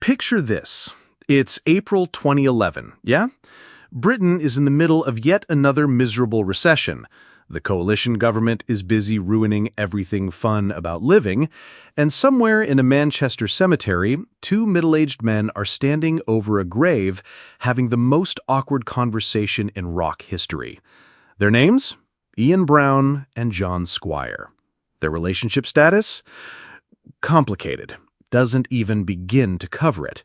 Picture this. It's April 2011, yeah? Britain is in the middle of yet another miserable recession. The coalition government is busy ruining everything fun about living, and somewhere in a Manchester cemetery, two middle-aged men are standing over a grave having the most awkward conversation in rock history. Their names? Ian Brown and John Squire. Their relationship status? Complicated. Doesn't even begin to cover it.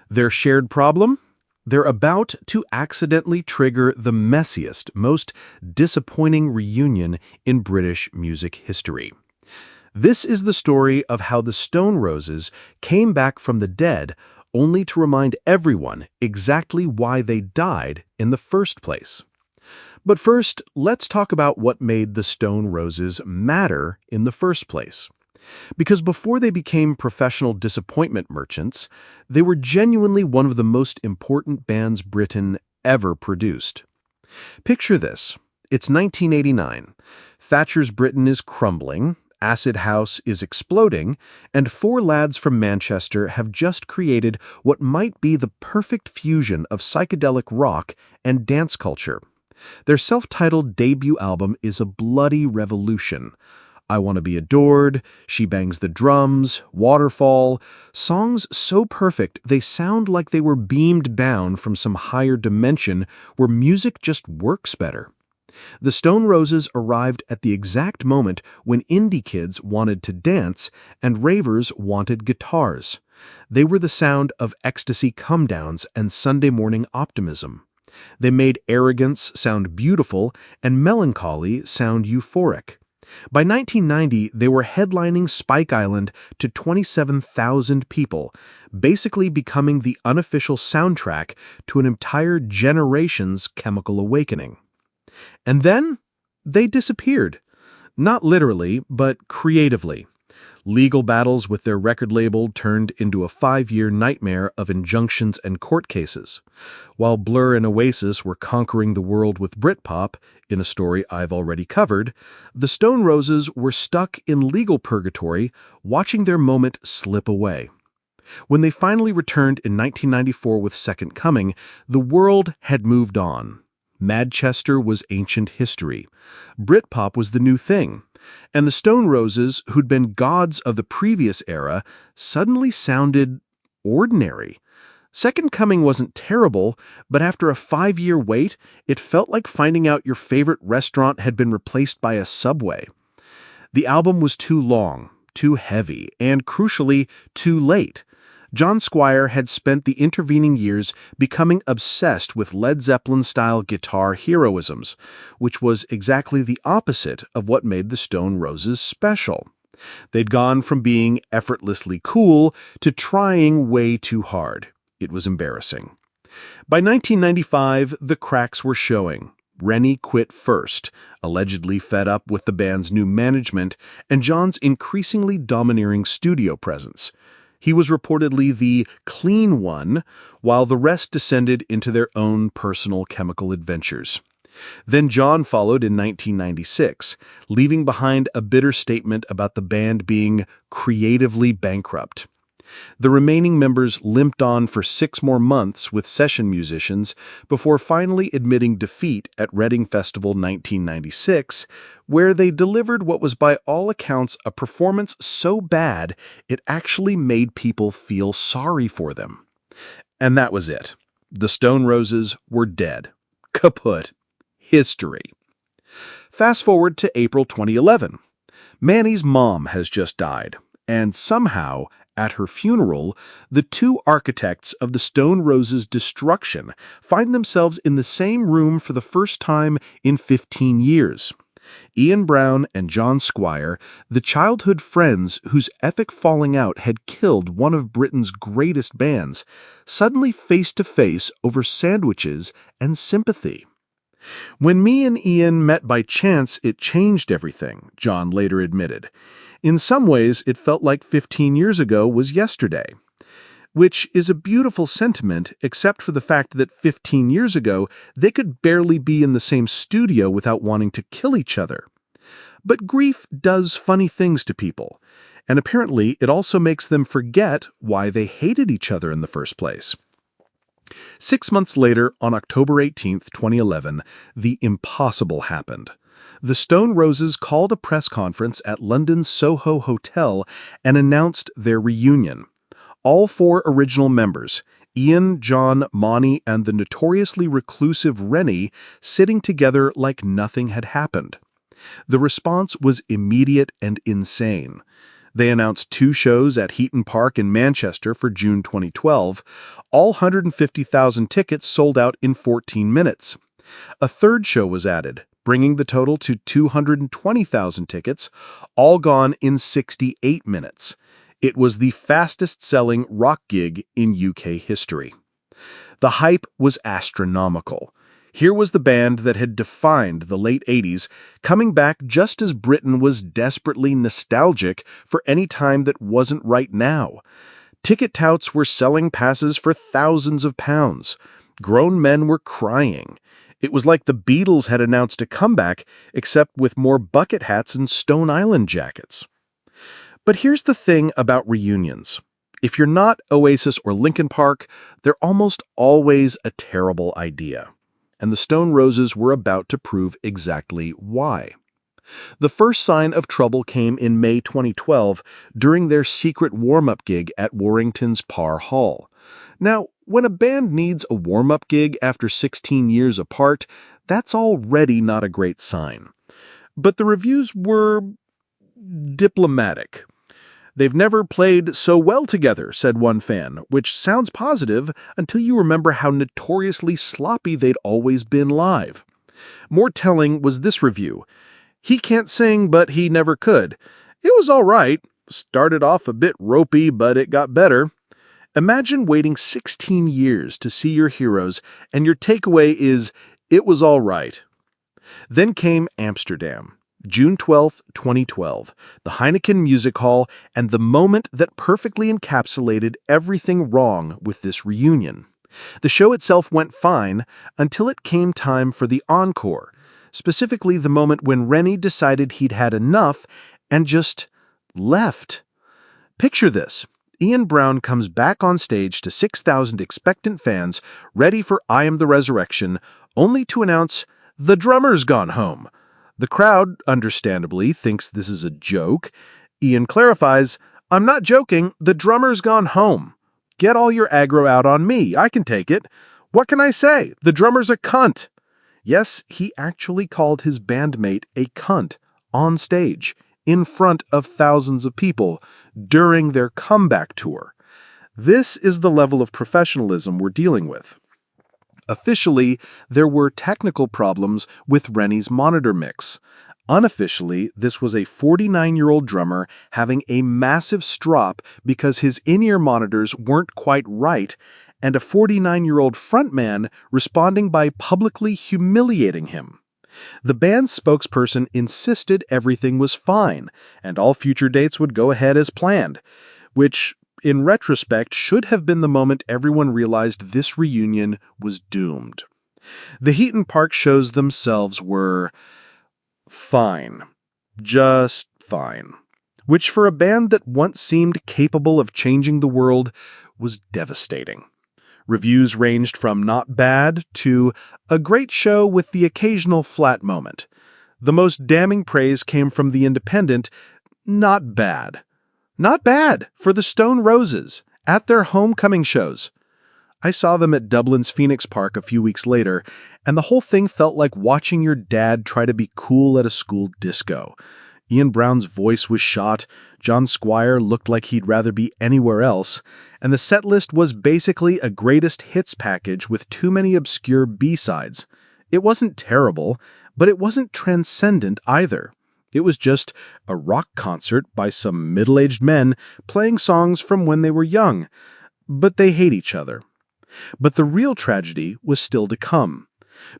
Their shared problem? They're about to accidentally trigger the messiest, most disappointing reunion in British music history. This is the story of how the Stone Roses came back from the dead only to remind everyone exactly why they died in the first place. But first, let's talk about what made the Stone Roses matter in the first place. Because before they became professional disappointment merchants, they were genuinely one of the most important bands Britain ever produced. Picture this. It's 1989. Thatcher's Britain is crumbling, acid house is exploding, and four lads from Manchester have just created what might be the perfect fusion of psychedelic rock and dance culture. Their self-titled debut album is a bloody revolution. I Want to Be Adored, She Bangs the Drums, Waterfall, songs so perfect they sound like they were beamed down from some higher dimension where music just works better. The Stone Roses arrived at the exact moment when indie kids wanted to dance and ravers wanted guitars. They were the sound of ecstasy come-downs and Sunday morning optimism. They made arrogance sound beautiful and melancholy sound euphoric. By 1990, they were headlining Spike Island to 27,000 people, basically becoming the unofficial soundtrack to an entire generation's chemical awakening. And then, they disappeared. Not literally, but creatively. Legal battles with their record label turned into a 5-year nightmare of injunctions and court cases. While Blur and Oasis were conquering the world with Britpop, in a story I've already covered, the Stone Roses were stuck in legal purgatory, watching their moment slip away. When they finally returned in 1994 with Second Coming, the world had moved on. Manchester was ancient history. Britpop was the new thing. And the Stone Roses, who'd been gods of the previous era, suddenly sounded ordinary. Second Coming wasn't terrible, but after a 5-year wait, it felt like finding out your favorite restaurant had been replaced by a Subway. The album was too long, too heavy, and crucially, too late. John Squire had spent the intervening years becoming obsessed with Led Zeppelin-style guitar heroisms, which was exactly the opposite of what made the Stone Roses special. They'd gone from being effortlessly cool to trying way too hard. It was embarrassing. By 1995, the cracks were showing. Rennie quit first, allegedly fed up with the band's new management and John's increasingly domineering studio presence. He was reportedly the clean one, while the rest descended into their own personal chemical adventures. Then John followed in 1996, leaving behind a bitter statement about the band being creatively bankrupt. The remaining members limped on for 6 more months with session musicians before finally admitting defeat at Reading Festival 1996, where they delivered what was by all accounts a performance so bad it actually made people feel sorry for them. And that was it. The Stone Roses were dead. Kaput. History. Fast forward to April 2011. Manny's mom has just died, and somehow, at her funeral, the two architects of the Stone Roses' destruction find themselves in the same room for the first time in 15 years. Ian Brown and John Squire, the childhood friends whose epic falling out had killed one of Britain's greatest bands, suddenly face to face over sandwiches and sympathy. When me and Ian met by chance, it changed everything, John later admitted. In some ways, it felt like 15 years ago was yesterday. Which is a beautiful sentiment, except for the fact that 15 years ago, they could barely be in the same studio without wanting to kill each other. But grief does funny things to people, And apparently, it also makes them forget why they hated each other in the first place. 6 months later, on October 18, 2011, the impossible happened. The Stone Roses called a press conference at London's Soho Hotel and announced their reunion. All 4 original members, Ian, John, Monty, and the notoriously reclusive Rennie, sitting together like nothing had happened. The response was immediate and insane. They announced 2 shows at Heaton Park in Manchester for June 2012. All 150,000 tickets sold out in 14 minutes. A 3rd show was added, bringing the total to 220,000 tickets, all gone in 68 minutes. It was the fastest-selling rock gig in UK history. The hype was astronomical. Here was the band that had defined the late 80s, coming back just as Britain was desperately nostalgic for any time that wasn't right now. Ticket touts were selling passes for thousands of pounds. Grown men were crying. It was like the Beatles had announced a comeback, except with more bucket hats and Stone Island jackets. But here's the thing about reunions. If you're not Oasis or Linkin Park, they're almost always a terrible idea. And the Stone Roses were about to prove exactly why. The first sign of trouble came in May 2012 during their secret warm-up gig at Warrington's Parr Hall. Now, when a band needs a warm-up gig after 16 years apart, that's already not a great sign. But the reviews were diplomatic. "They've never played so well together," said one fan, which sounds positive until you remember how notoriously sloppy they'd always been live. More telling was this review. "He can't sing, but he never could. It was all right. Started off a bit ropey, but it got better." Imagine waiting 16 years to see your heroes, and your takeaway is, "It was all right." Then came Amsterdam. June 12, 2012, the Heineken Music Hall, and the moment that perfectly encapsulated everything wrong with this reunion. The show itself went fine until it came time for the encore, specifically the moment when Rennie decided he'd had enough and just left. Picture this. Ian Brown comes back on stage to 6,000 expectant fans ready for I Am the Resurrection, only to announce, "The drummer's gone home." The crowd, understandably, thinks this is a joke. Ian clarifies, "I'm not joking, the drummer's gone home. Get all your aggro out on me, I can take it. What can I say? The drummer's a cunt." Yes, he actually called his bandmate a cunt on stage, in front of thousands of people, during their comeback tour. This is the level of professionalism we're dealing with. Officially, there were technical problems with Rennie's monitor mix. Unofficially, this was a 49-year-old drummer having a massive strop because his in-ear monitors weren't quite right, and a 49-year-old frontman responding by publicly humiliating him. The band's spokesperson insisted everything was fine, and all future dates would go ahead as planned, which, in retrospect, should have been the moment everyone realized this reunion was doomed. The Heaton Park shows themselves were fine. Just fine. Which for a band that once seemed capable of changing the world was devastating. Reviews ranged from not bad to a great show with the occasional flat moment. The most damning praise came from The Independent, not bad. Not bad for the Stone Roses at their homecoming shows. I saw them at Dublin's Phoenix Park a few weeks later, and the whole thing felt like watching your dad try to be cool at a school disco. Ian Brown's voice was shot, John Squire looked like he'd rather be anywhere else, and the set list was basically a greatest hits package with too many obscure B-sides. It wasn't terrible, but it wasn't transcendent either. It was just a rock concert by some middle-aged men playing songs from when they were young, but they hate each other. But the real tragedy was still to come.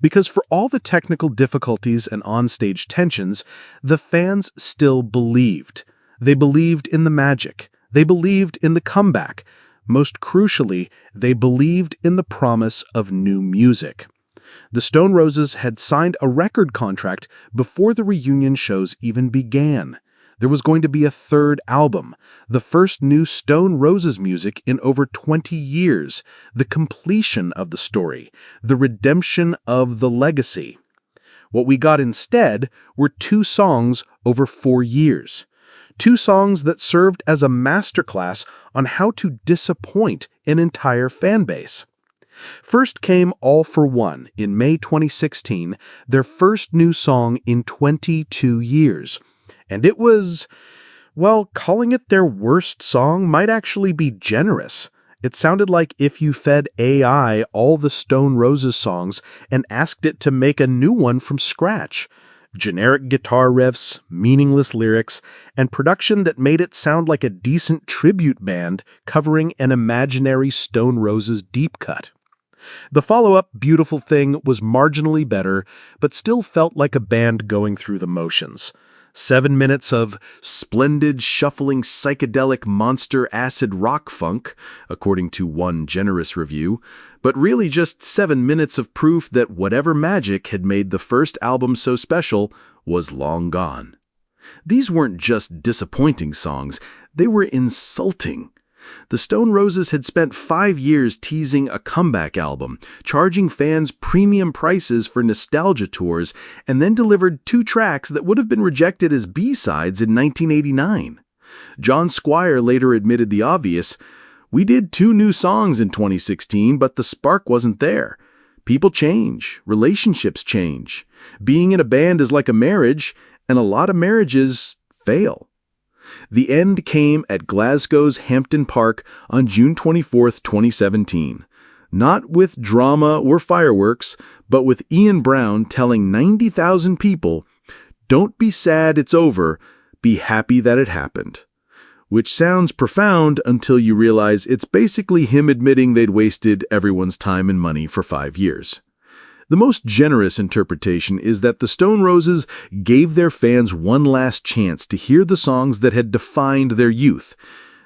Because for all the technical difficulties and onstage tensions, the fans still believed. They believed in the magic. They believed in the comeback. Most crucially, they believed in the promise of new music. The Stone Roses had signed a record contract before the reunion shows even began. There was going to be a third album, the first new Stone Roses music in over 20 years, the completion of the story, the redemption of the legacy. What we got instead were 2 songs over 4 years. 2 songs that served as a masterclass on how to disappoint an entire fan base. First came All for One in May 2016, their first new song in 22 years. And it was, well, calling it their worst song might actually be generous. It sounded like if you fed AI all the Stone Roses songs and asked it to make a new one from scratch. Generic guitar riffs, meaningless lyrics, and production that made it sound like a decent tribute band covering an imaginary Stone Roses deep cut. The follow-up, Beautiful Thing, was marginally better, but still felt like a band going through the motions. 7 minutes of splendid, shuffling, psychedelic monster acid rock funk, according to one generous review, but really just 7 minutes of proof that whatever magic had made the first album so special was long gone. These weren't just disappointing songs, they were insulting. The Stone Roses had spent 5 years teasing a comeback album, charging fans premium prices for nostalgia tours, and then delivered 2 tracks that would have been rejected as B-sides in 1989. John Squire later admitted the obvious: "We did 2 new songs in 2016, but the spark wasn't there. People change, relationships change. Being in a band is like a marriage, and a lot of marriages fail." The end came at Glasgow's Hampden Park on June 24, 2017. Not with drama or fireworks, but with Ian Brown telling 90,000 people, "Don't be sad it's over, be happy that it happened." Which sounds profound until you realize it's basically him admitting they'd wasted everyone's time and money for 5 years. The most generous interpretation is that the Stone Roses gave their fans one last chance to hear the songs that had defined their youth.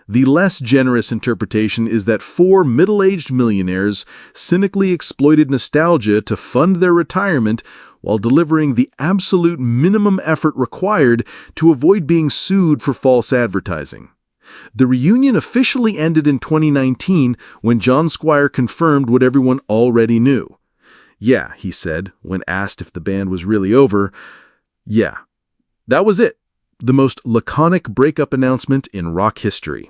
The less generous interpretation is that 4 middle-aged millionaires cynically exploited nostalgia to fund their retirement while delivering the absolute minimum effort required to avoid being sued for false advertising. The reunion officially ended in 2019 when John Squire confirmed what everyone already knew. "Yeah," he said, when asked if the band was really over. "Yeah." That was it. The most laconic breakup announcement in rock history.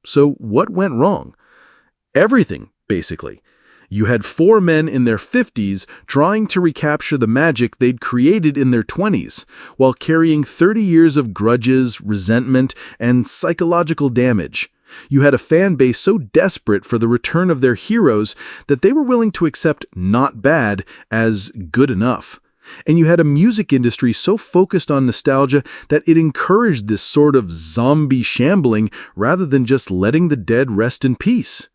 So what went wrong? Everything, basically. You had 4 men in their 50s trying to recapture the magic they'd created in their 20s, while carrying 30 years of grudges, resentment, and psychological damage. You had a fan base so desperate for the return of their heroes that they were willing to accept not bad as good enough. And you had a music industry so focused on nostalgia that it encouraged this sort of zombie shambling rather than just letting the dead rest in peace.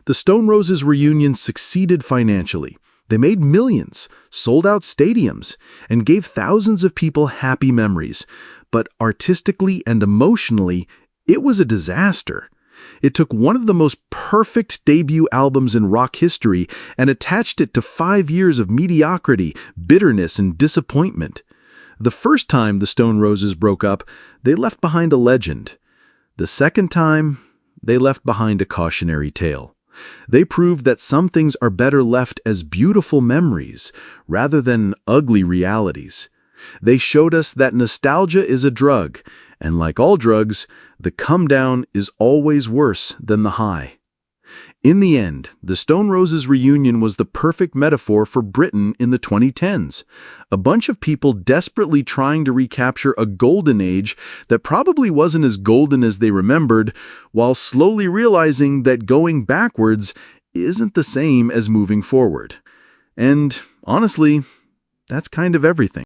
The Stone Roses reunion succeeded financially. They made millions, sold out stadiums, and gave thousands of people happy memories. But artistically and emotionally, it was a disaster. It took one of the most perfect debut albums in rock history and attached it to 5 years of mediocrity, bitterness, and disappointment. The first time the Stone Roses broke up, they left behind a legend. The second time, they left behind a cautionary tale. They proved that some things are better left as beautiful memories rather than ugly realities. They showed us that nostalgia is a drug, and like all drugs, the comedown is always worse than the high. In the end, the Stone Roses reunion was the perfect metaphor for Britain in the 2010s. A bunch of people desperately trying to recapture a golden age that probably wasn't as golden as they remembered, while slowly realizing that going backwards isn't the same as moving forward. And honestly, that's kind of everything.